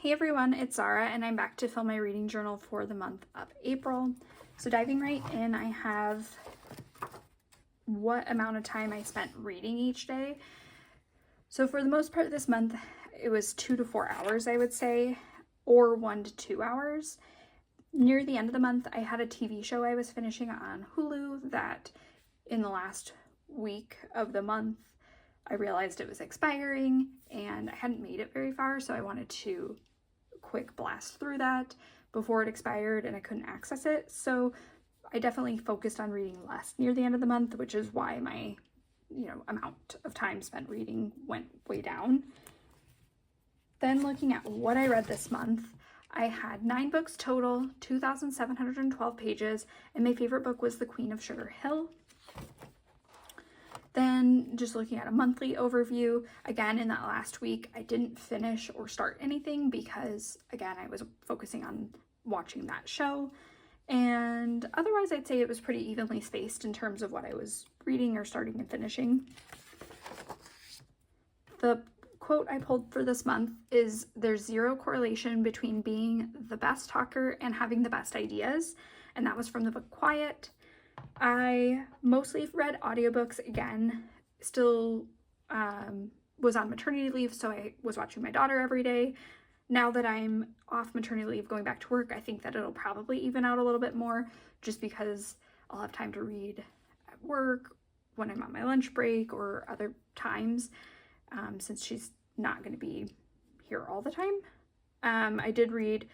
Hey everyone, it's Zara and I'm back to fill my reading journal for the month of April. So diving right in, I have what amount of time I spent reading each day. So for the most part this month, it was 2 to 4 hours, I would say, or 1 to 2 hours. Near the end of the month, I had a TV show I was finishing on Hulu that in the last week of the month, I realized it was expiring and I hadn't made it very far, so I wanted to quick blast through that before it expired and I couldn't access it. So I definitely focused on reading less near the end of the month, which is why my, amount of time spent reading went way down. Then looking at what I read this month, I had 9 books total, 2,712 pages, and my favorite book was The Queen of Sugar Hill. Then just looking at a monthly overview, again, in that last week, I didn't finish or start anything because, again, I was focusing on watching that show. And otherwise, I'd say it was pretty evenly spaced in terms of what I was reading or starting and finishing. The quote I pulled for this month is, "There's zero correlation between being the best talker and having the best ideas." And that was from the book Quiet. I mostly read audiobooks, again, still was on maternity leave, so I was watching my daughter every day. Now that I'm off maternity leave going back to work, I think that it'll probably even out a little bit more just because I'll have time to read at work, when I'm on my lunch break, or other times, since she's not going to be here all the time. I did read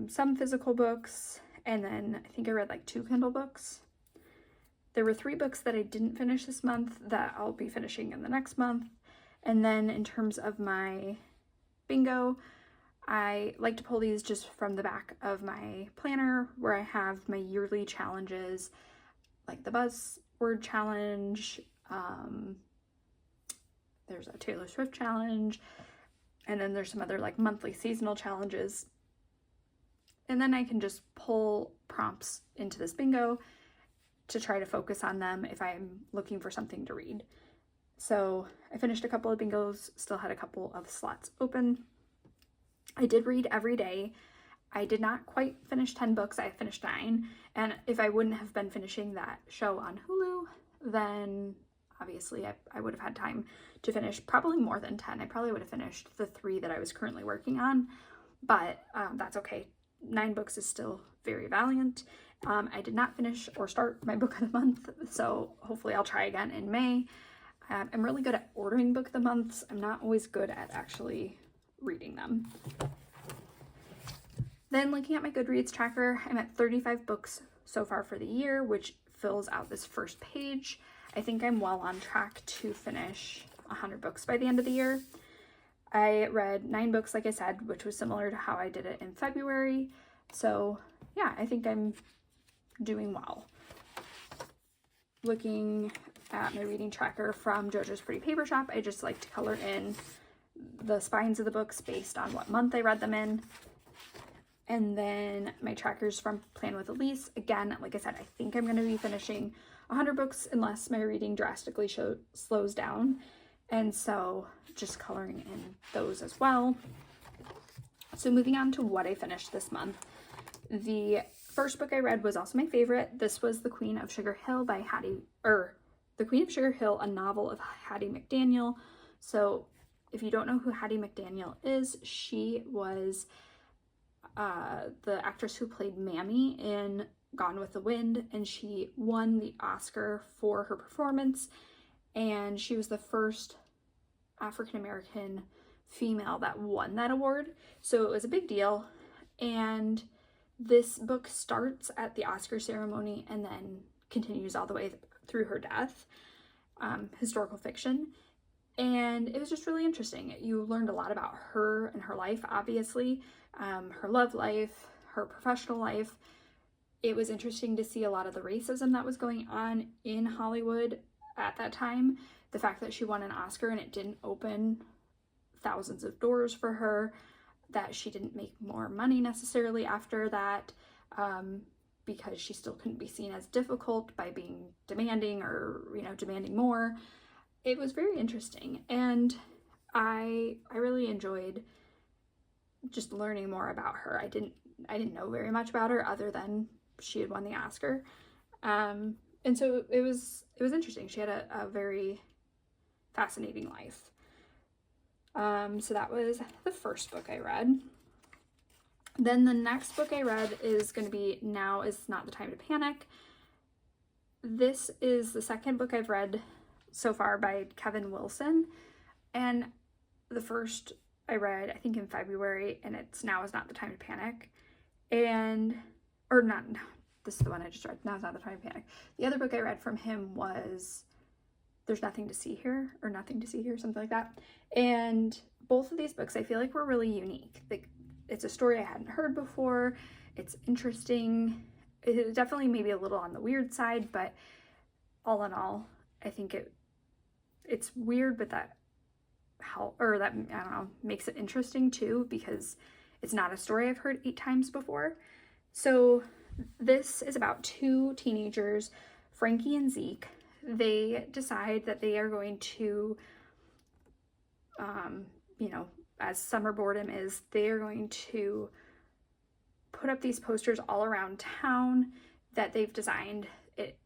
some physical books, and then I think I read like 2 Kindle books. There were 3 books that I didn't finish this month that I'll be finishing in the next month. And then in terms of my bingo, I like to pull these just from the back of my planner where I have my yearly challenges, like the buzzword challenge, there's a Taylor Swift challenge, and then there's some other like monthly seasonal challenges. And then I can just pull prompts into this bingo to try to focus on them if I'm looking for something to read. So I finished a couple of bingos, still had a couple of slots open. I did read every day. I did not quite finish 10 books, I finished 9. And if I wouldn't have been finishing that show on Hulu, then obviously I would have had time to finish probably more than 10. I probably would have finished the 3 that I was currently working on, but that's okay. 9 books is still very valiant. I did not finish or start my book of the month, so hopefully I'll try again in May. I'm really good at ordering book of the months. I'm not always good at actually reading them. Then looking at my Goodreads tracker, I'm at 35 books so far for the year, which fills out this first page. I think I'm well on track to finish 100 books by the end of the year. I read 9 books, like I said, which was similar to how I did it in February. So yeah, I think I'm doing well. Looking at my reading tracker from JoJo's Pretty Paper Shop, I just like to color in the spines of the books based on what month I read them in. And then my trackers from Plan with Elise. Again, like I said, I think I'm going to be finishing 100 books unless my reading drastically slows down. And so just coloring in those as well. So moving on to what I finished this month. The first book I read was also my favorite. This was The Queen of Sugar Hill by The Queen of Sugar Hill, a novel of Hattie McDaniel. So if you don't know who Hattie McDaniel is, she was the actress who played Mammy in Gone with the Wind, and she won the Oscar for her performance. And she was the first African-American female that won that award. So it was a big deal. And this book starts at the Oscar ceremony and then continues all the way through her death. Historical fiction. And it was just really interesting. You learned a lot about her and her life, obviously, her love life, her professional life. It was interesting to see a lot of the racism that was going on in Hollywood at that time. The fact that she won an Oscar and it didn't open thousands of doors for her, that she didn't make more money necessarily after that, because she still couldn't be seen as difficult by being demanding or, demanding more. It was very interesting, and I really enjoyed just learning more about her. I didn't know very much about her other than she had won the Oscar. And so it was interesting. She had a very fascinating life. So that was the first book I read. Then the next book I read is going to be Now Is Not the Time to Panic. This is the second book I've read so far by Kevin Wilson. And the first I read, I think in February, and it's Now Is Not the Time to Panic. This is the one I just read. Now Is Not the Time to Panic. The other book I read from him was There's Nothing to See Here, or Nothing to See Here, something like that. And both of these books I feel like were really unique. It's a story I hadn't heard before. It's interesting. It's definitely maybe a little on the weird side, but all in all, I think it's weird, but that I don't know, makes it interesting too, because it's not a story I've heard 8 times before. So this is about 2 teenagers, Frankie and Zeke. They decide that they are going to, as summer boredom is, they are going to put up these posters all around town that they've designed.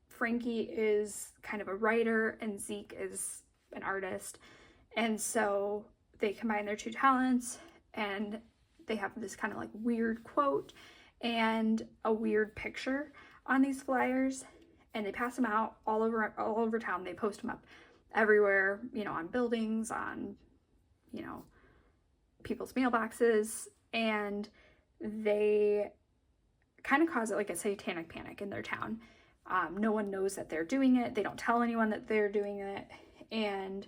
Frankie is kind of a writer and Zeke is an artist. And so they combine their 2 talents, and they have this kind of like weird quote and a weird picture on these flyers, and they pass them out all over town. They post them up everywhere, on buildings, on, people's mailboxes, and they kind of cause it like a satanic panic in their town. No one knows that they're doing it. They don't tell anyone that they're doing it, and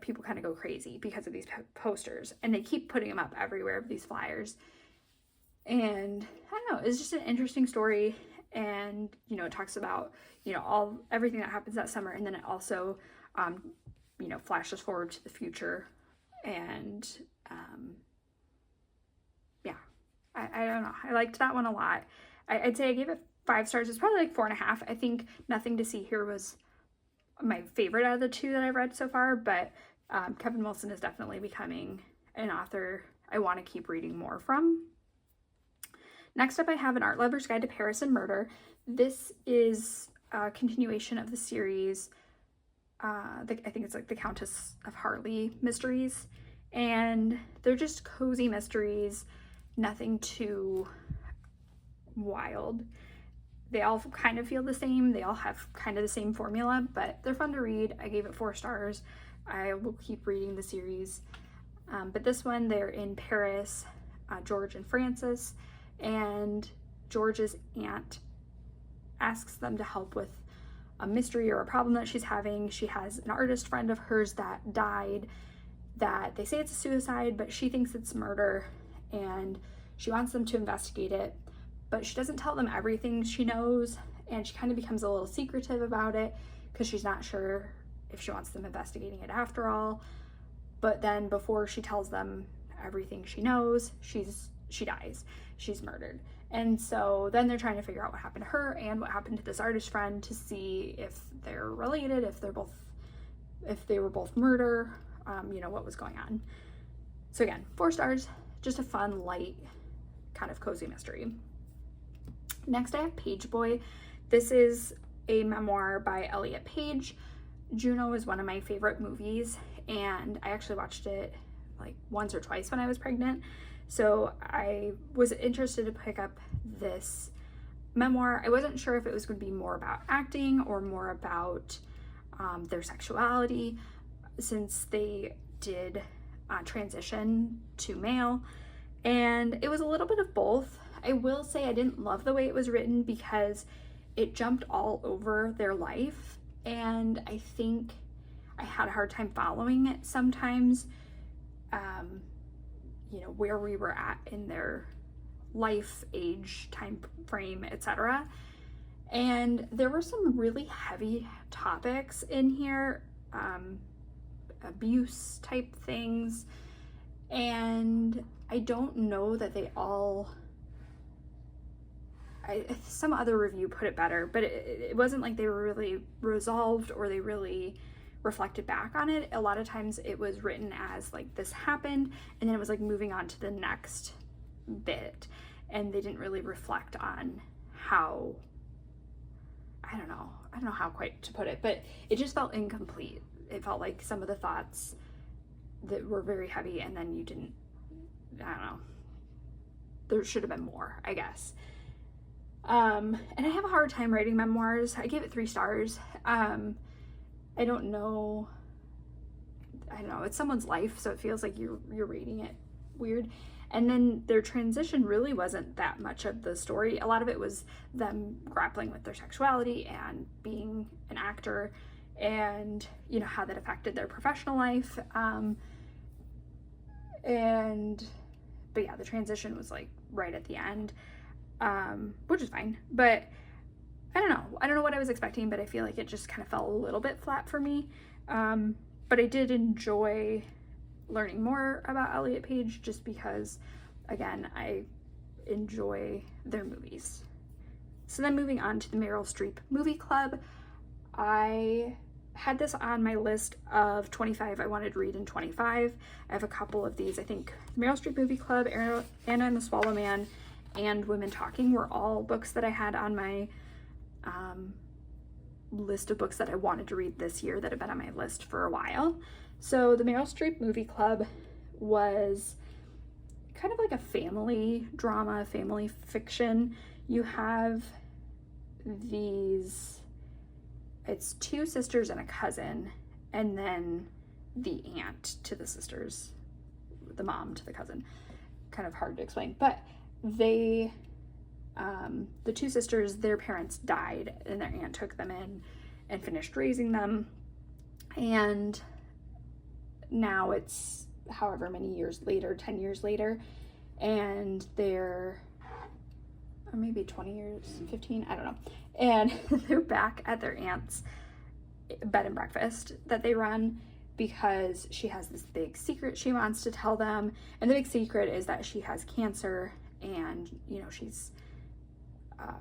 people kind of go crazy because of these posters, and they keep putting them up everywhere, these flyers. And I don't know, it's just an interesting story. And it talks about everything that happens that summer, and then it also flashes forward to the future. And I don't know, I liked that one a lot. I'd say I gave it 5 stars. It's probably like 4.5. I think Nothing to See Here was my favorite out of the 2 that I've read so far, but Kevin Wilson is definitely becoming an author I want to keep reading more from. Next up, I have An Art Lover's Guide to Paris and Murder. This is a continuation of the series. I think it's like the Countess of Harley mysteries, and they're just cozy mysteries, nothing too wild. They all kind of feel the same. They all have kind of the same formula, but they're fun to read. I gave it 4 stars. I will keep reading the series. But this one, they're in Paris, George and Frances, and George's aunt asks them to help with a mystery or a problem that she's having. She has an artist friend of hers that died, that they say it's a suicide, but she thinks it's murder, and she wants them to investigate it. But she doesn't tell them everything she knows, and she kind of becomes a little secretive about it because she's not sure if she wants them investigating it after all. But then before she tells them everything she knows, she dies. She's murdered. And so then they're trying to figure out what happened to her and what happened to this artist friend to see if they're related, if they were both murder, what was going on. So again, 4 stars, just a fun, light, kind of cozy mystery. Next, I have Page Boy. This is a memoir by Elliot Page. Juno is one of my favorite movies, and I actually watched it like once or twice when I was pregnant. So I was interested to pick up this memoir. I wasn't sure if it was going to be more about acting or more about their sexuality, since they did transition to male, and it was a little bit of both. I will say I didn't love the way it was written because it jumped all over their life, and I think I had a hard time following it sometimes, where we were at in their life, age, time frame, etc. And there were some really heavy topics in here, abuse type things, and I don't know that they all, some other review put it better, but it wasn't like they were really resolved or they really reflected back on it, a lot of times it was written as like this happened and then it was like moving on to the next bit, and they didn't really reflect on how, I don't know how quite to put it, but it just felt incomplete. It felt like some of the thoughts that were very heavy, and then you didn't, I don't know, there should have been more, I guess. And I have a hard time writing memoirs. I gave it 3 stars. I don't know, it's someone's life, so it feels like you're rating it weird. And then their transition really wasn't that much of the story. A lot of it was them grappling with their sexuality and being an actor, and how that affected their professional life. But yeah, the transition was like right at the end, which is fine. But I don't know what I was expecting, but I feel like it just kind of fell a little bit flat for me. But I did enjoy learning more about Elliot Page, just because, again, I enjoy their movies. So then moving on to the Meryl Streep Movie Club, I had this on my list of 25 I wanted to read in 25. I have a couple of these. I think Meryl Streep Movie Club, Anna and the Swallow Man, and Women Talking were all books that I had on my list of books that I wanted to read this year that have been on my list for a while. So the Meryl Streep Movie Club was kind of like a family drama, family fiction. You have it's 2 sisters and a cousin, and then the aunt to the sisters, the mom to the cousin. Kind of hard to explain, but they, the 2 sisters, their parents died, and their aunt took them in and finished raising them. And now it's however many years later, 10 years later, and they're, or maybe 20 years, 15, I don't know. And they're back at their aunt's bed and breakfast that they run, because she has this big secret she wants to tell them. And the big secret is that she has cancer, and, she's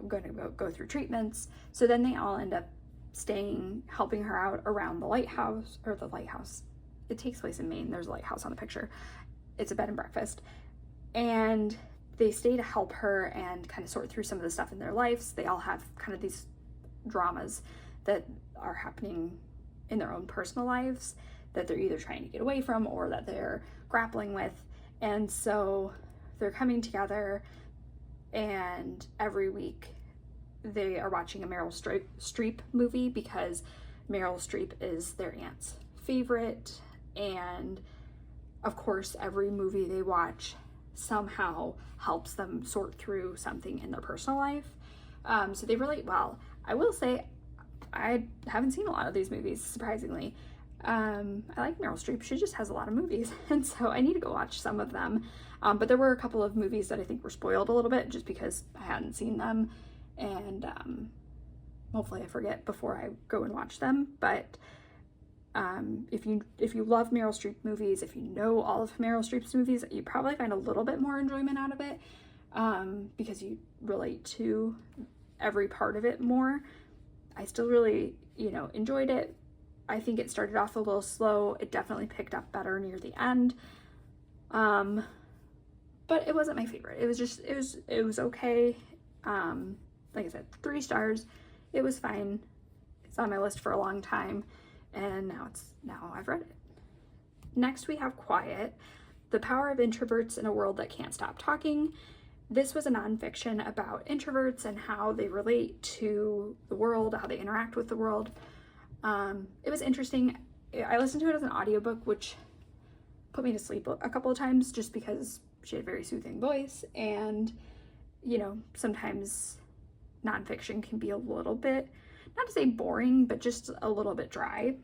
going to go through treatments. So then they all end up staying, helping her out around the lighthouse. It takes place in Maine. There's a lighthouse on the picture. It's a bed and breakfast. And they stay to help her and kind of sort through some of the stuff in their lives. They all have kind of these dramas that are happening in their own personal lives that they're either trying to get away from or that they're grappling with. And so they're coming together, and every week they are watching a Meryl Streep movie, because Meryl Streep is their aunt's favorite. And of course, every movie they watch somehow helps them sort through something in their personal life. So they relate well. I will say, I haven't seen a lot of these movies, surprisingly. I like Meryl Streep. She just has a lot of movies, and so I need to go watch some of them. But there were a couple of movies that I think were spoiled a little bit just because I hadn't seen them, and hopefully I forget before I go and watch them. But if you love Meryl Streep movies, if you know all of Meryl Streep's movies, you probably find a little bit more enjoyment out of it, because you relate to every part of it more. I still really, enjoyed it. I think it started off a little slow. It definitely picked up better near the end. But it wasn't my favorite. It was okay. Like I said, 3 stars. It was fine. It's on my list for a long time, and now I've read it. Next we have Quiet, The Power of Introverts in a World That Can't Stop Talking. This was a nonfiction about introverts and how they relate to the world, how they interact with the world. It was interesting. I listened to it as an audiobook, which put me to sleep a couple of times just because she had a very soothing voice, and sometimes nonfiction can be a little bit, not to say boring, but just a little bit dry.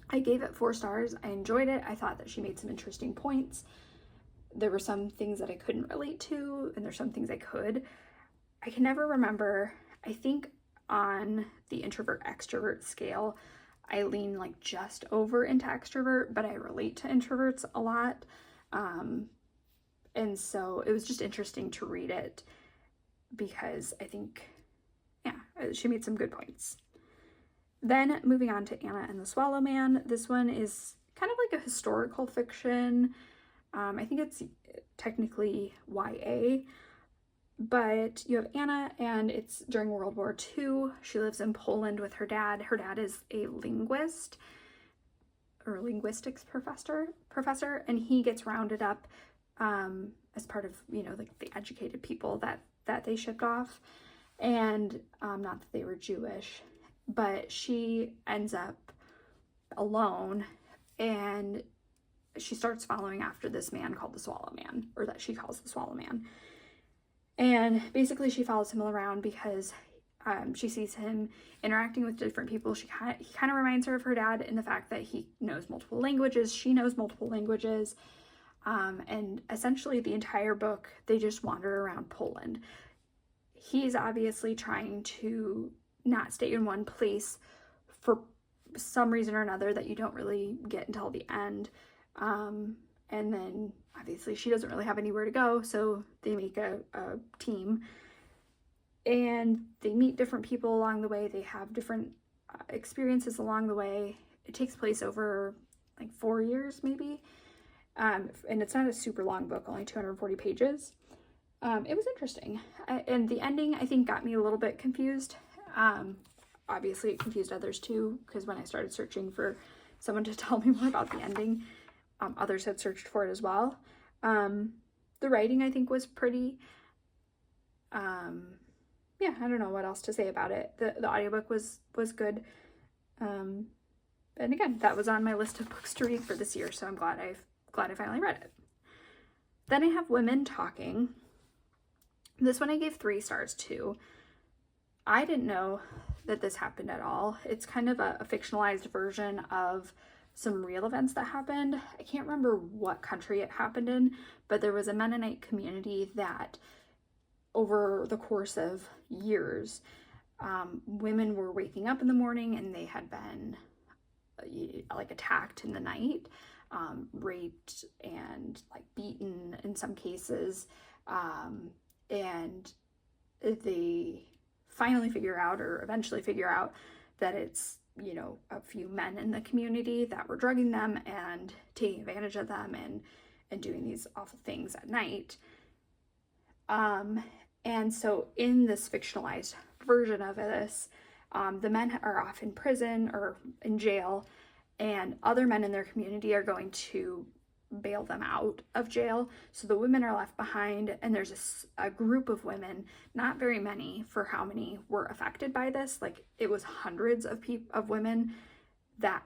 I gave it 4 stars. I enjoyed it. I thought that she made some interesting points. There were some things that I couldn't relate to, and there's some things I could. I can never remember. I think on the introvert-extrovert scale, I lean like just over into extrovert, but I relate to introverts a lot. And so it was just interesting to read it because I think, yeah, she made some good points. Then moving on to Anna and the Swallow Man. This one is kind of like a historical fiction. I think it's technically YA, but you have Anna, and it's during World War II. She lives in Poland with her dad. Her dad is a linguist or linguistics professor, and he gets rounded up as part of, like the educated people that they shipped off. And not that they were Jewish, but she ends up alone, and she starts following after this man called the Swallow Man, or that she calls the Swallow Man. And basically she follows him around because she sees him interacting with different people. He kind of reminds her of her dad in the fact that he knows multiple languages. She knows multiple languages. And essentially the entire book, they just wander around Poland. He's obviously trying to not stay in one place for some reason or another that you don't really get until the end. And then obviously she doesn't really have anywhere to go, so they make a team, and they meet different people along the way. They have different experiences along the way. It takes place over like 4 years maybe, and it's not a super long book, only 240 pages. It was interesting, and the ending I think got me a little bit confused. Obviously it confused others too, because when I started searching for someone to tell me more about the ending, others had searched for it as well. The writing I think was pretty, yeah, I don't know what else to say about it. The audiobook was good. And again, that was on my list of books to read for this year, so I'm glad I finally read it. Then I have Women Talking. This one I gave 3 stars too. I didn't know that this happened at all. It's kind of a fictionalized version of some real events that happened. I can't remember what country it happened in, but there was a Mennonite community that over the course of years, women were waking up in the morning and they had been like attacked in the night, raped and like beaten in some cases, and they finally eventually figure out that it's, a few men in the community that were drugging them and taking advantage of them and doing these awful things at night. And so in this fictionalized version of this, the men are off in prison or in jail, and other men in their community are going to bail them out of jail. So the women are left behind, and there's a group of women, not very many for how many were affected by this. Like, it was hundreds of women that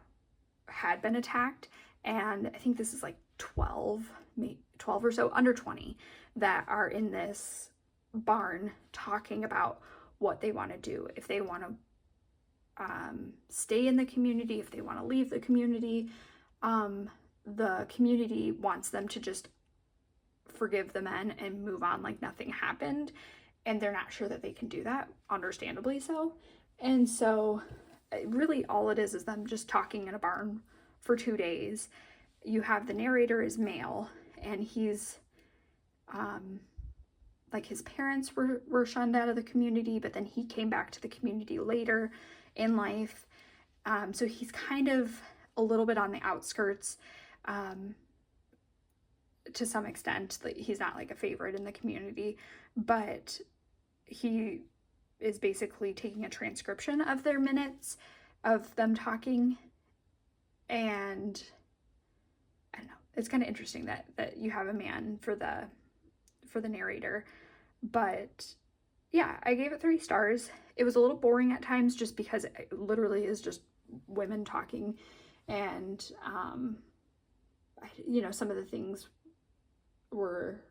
had been attacked, and I think this is like 12 or so, under 20, that are in this barn talking about what they want to do, if they want to stay in the community, if they want to leave the community. The community wants them to just forgive the men and move on like nothing happened, and they're not sure that they can do that, understandably so. And so really all it is them just talking in a barn for 2 days. You have the narrator is male, and he's like, his parents were shunned out of the community, but then he came back to the community later in life. So he's kind of a little bit on the outskirts. To some extent, he's not like a favorite in the community, but he is basically taking a transcription of their minutes of them talking. And I don't know, it's kind of interesting that you have a man for the narrator. But yeah, I gave it 3 stars. It was a little boring at times just because it literally is just women talking, and some of the things were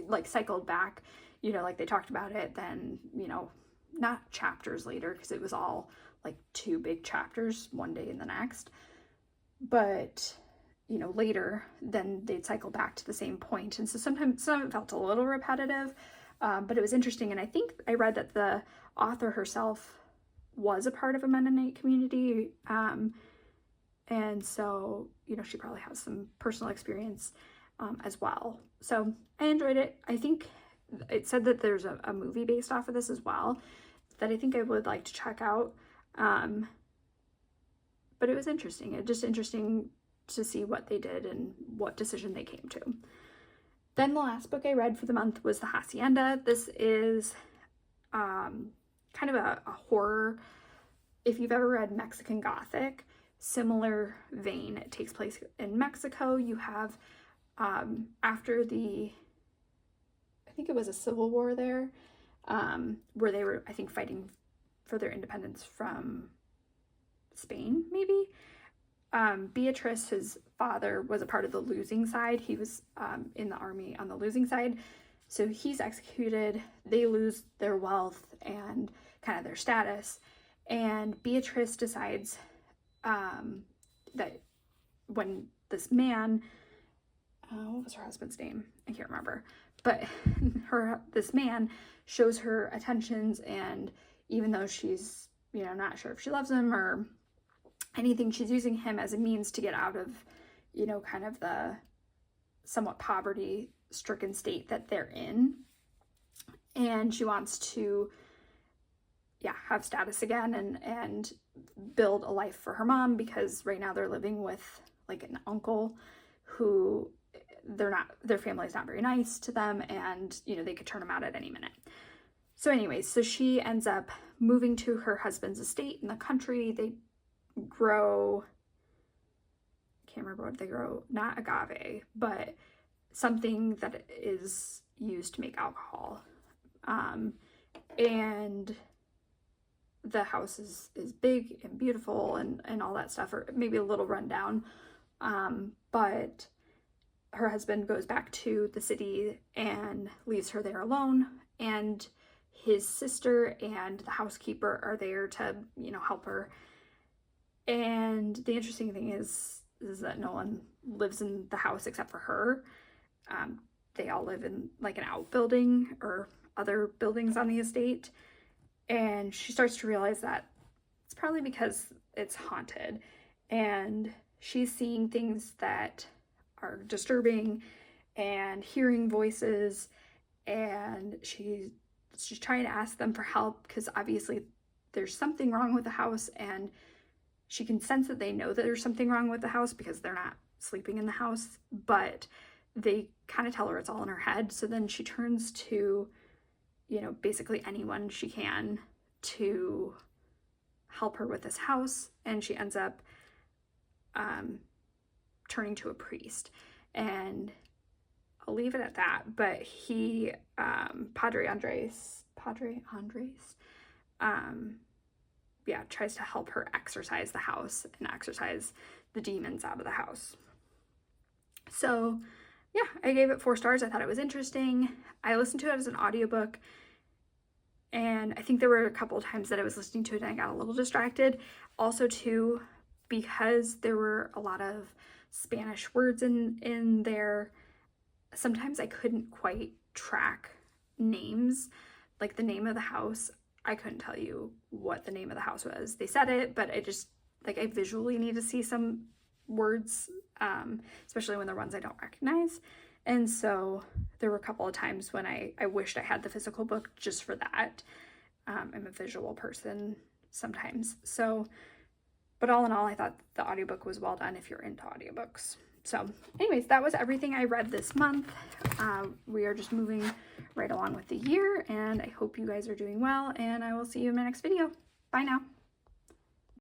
like cycled back, like they talked about it, then, not chapters later, because it was all like 2 big chapters one day and the next, but later then they'd cycle back to the same point. And so sometimes some of it felt a little repetitive, but it was interesting. And I think I read that the author herself was a part of a Mennonite community, and so she probably has some personal experience as well. So I enjoyed it. I think it said that there's a movie based off of this as well that I think I would like to check out. But it was interesting. It's just interesting to see what they did and what decision they came to. Then the last book I read for the month was The Hacienda. This is kind of a horror. If you've ever read Mexican Gothic, similar vein. It takes place in Mexico. You have, after the, I think it was a civil war there, where they were, I think, fighting for their independence from Spain, maybe. Beatrice, his father, was a part of the losing side. He was in the army on the losing side. So he's executed. They lose their wealth and kind of their status. And Beatrice decides that when this man, what was her husband's name? I can't remember. But this man shows her attentions, and even though she's, not sure if she loves him or anything, she's using him as a means to get out of, kind of the somewhat poverty-stricken state that they're in. And she wants to, have status again and build a life for her mom, because right now they're living with like an uncle who their family's not very nice to them, and, they could turn them out at any minute. So anyways, so she ends up moving to her husband's estate in the country. They grow, I can't remember what they grow, not agave, but something that is used to make alcohol. And the house is big and beautiful and all that stuff, or maybe a little rundown. But her husband goes back to the city and leaves her there alone, and his sister and the housekeeper are there to, help her. And the interesting thing is that no one lives in the house except for her. They all live in like an outbuilding or other buildings on the estate. And she starts to realize that it's probably because it's haunted, and she's seeing things that are disturbing and hearing voices, and she's trying to ask them for help, because obviously there's something wrong with the house, and she can sense that they know that there's something wrong with the house because they're not sleeping in the house, but they kind of tell her it's all in her head. So then she turns to, basically anyone she can to help her with this house, and she ends up turning to a priest. And I'll leave it at that, but he, Padre Andres, tries to help her exorcise the house and exorcise the demons out of the house. So I gave it 4 stars. I thought it was interesting. I listened to it as an audiobook, and I think there were a couple of times that I was listening to it and I got a little distracted. Also too, because there were a lot of Spanish words in there, sometimes I couldn't quite track names. Like the name of the house, I couldn't tell you what the name of the house was. They said it, but I visually need to see some words, especially when they're ones I don't recognize. And so there were a couple of times when I wished I had the physical book just for that. I'm a visual person sometimes. So, but all in all, I thought the audiobook was well done if you're into audiobooks. So anyways, that was everything I read this month. We are just moving right along with the year, and I hope you guys are doing well, and I will see you in my next video. Bye now.